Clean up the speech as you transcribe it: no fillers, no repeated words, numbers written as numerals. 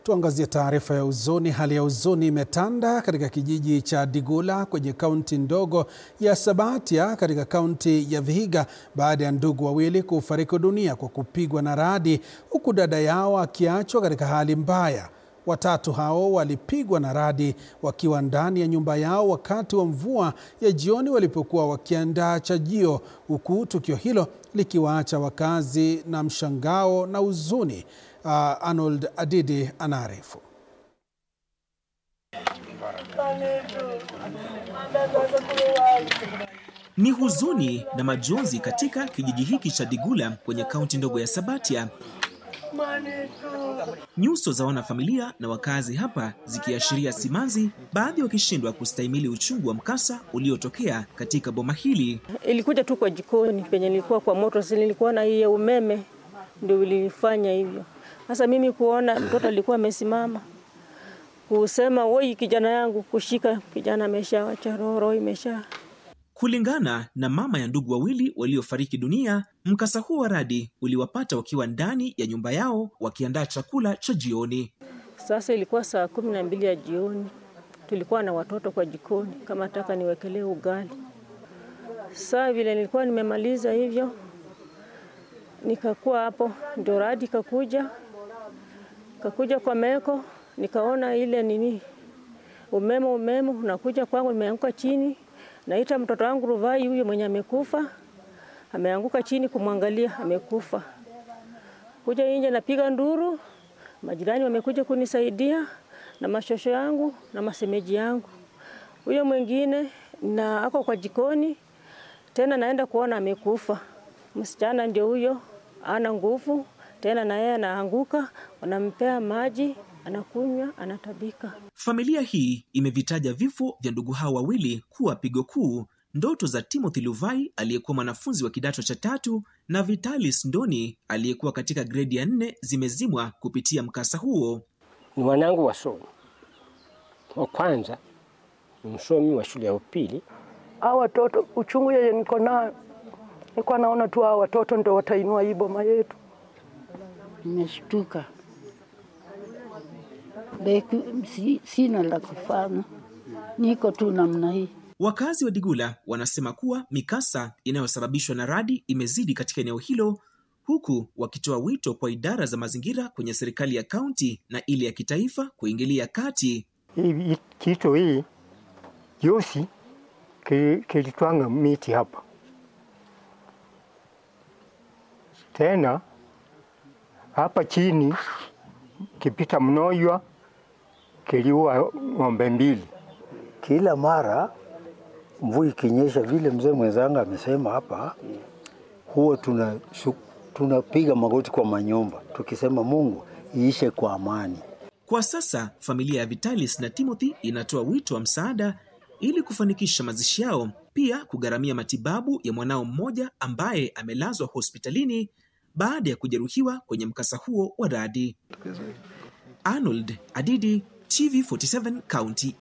Tuangazie taarifa ya huzuni. Hali ya huzuni imetanda katika kijiji cha Digula kwenye kaunti ndogo ya Sabatia katika kaunti ya Vihiga baada ya ndugu wawili kufariki dunia kwa kupigwa na radi, huku dada yao akiachwa katika hali mbaya. Watatu hao walipigwa na radi wakiwa ndani ya nyumba yao wakati wa mvua ya jioni walipokuwa wakiandaa chajio, huku tukio hilo likiwaacha wakazi na mshangao na huzuni. Arnold Adidi anaarifu. Ni huzuni na majonzi katika kijiji hiki cha Digula kwenye kaunti ndogo ya Sabatia. Nyuso za wanafamilia na wakazi hapa zikiashiria simanzi, baadhi wakishindwa kustahimili uchungu wa mkasa uliotokea katika boma hili. Ilikuja tu kwa jikoni penye nilikuwa kwa moto, nilikuwa na hiyo umeme ndio ilifanya hivyo. Sasa mimi kuona mtoto alikuwa amesimama kusema woi kijana yangu, kushika kijana ameshaacha roho imesha. Kulingana na mama ya ndugu wawili waliofariki dunia, mkasa huo wa radi uliwapata wakiwa ndani ya nyumba yao wakiandaa chakula cha jioni. Sasa ilikuwa saa 12 ya jioni. Tulikuwa na watoto kwa jikoni kama nataka niwekelee ugali. Sasa vile nilikuwa nimemaliza hivyo, nikakuwa hapo ndio radi kakuja kwa meko, nikaona ile nini umeme unakuja kwangu, nimeanguka chini. Naita mtoto wangu Ruvai, huyo mwenye amekufa, ameanguka chini kumwangalia amekufa. Kuja nje napiga nduru, majirani wamekuja kunisaidia na mashosho yangu na masemeji yangu. Huyo mwingine na ako kwa jikoni, tena naenda kuona amekufa. Msichana ndio huyo, ana nguvu, tena na yeye anaanguka, wanampea maji, anakunywa, anatabika. Familia hii imevitaja vifo vya ndugu hao wawili kuwa pigo kuu. Ndoto za Timothy Luvai aliyekuwa mwanafunzi wa kidato cha 3 na Vitalis Ndoni aliyekuwa katika gredi ya 4 zimezimwa kupitia mkasa huo. Ni wanangu wasomi. Wa kwanza ni msomi wa shule ya upili. Hao watoto uchungu yeye niko nayo. Niko naona tu hao watoto ndio watainua hii boma yetu. Nimeshtuka. Sina la kufanya. Niko tu namna hii. Wakazi wa Digula wanasema kuwa mikasa inayosababishwa na radi imezidi katika eneo hilo, huku wakitoa wito kwa idara za mazingira kwenye serikali ya kaunti na ile ya kitaifa kuingilia kati. Hii kitu hii yosi kilitwanga miti hapa. Tena hapa chini kipita mnoywa kiliua ng'ombe 2. Kila mara mvua ikinyesha vile mzee mwenzangu amesema hapa, huwa tunapiga magoti kwa manyumba tukisema Mungu iishe kwa amani. Kwa sasa familia ya Vitalis na Timothy inatoa wito wa msaada ili kufanikisha mazishi yao, pia kugharamia matibabu ya mwanao mmoja ambaye amelazwa hospitalini baada ya kujeruhiwa kwenye mkasa huo wa radi. Arnold Adidi, TV47, County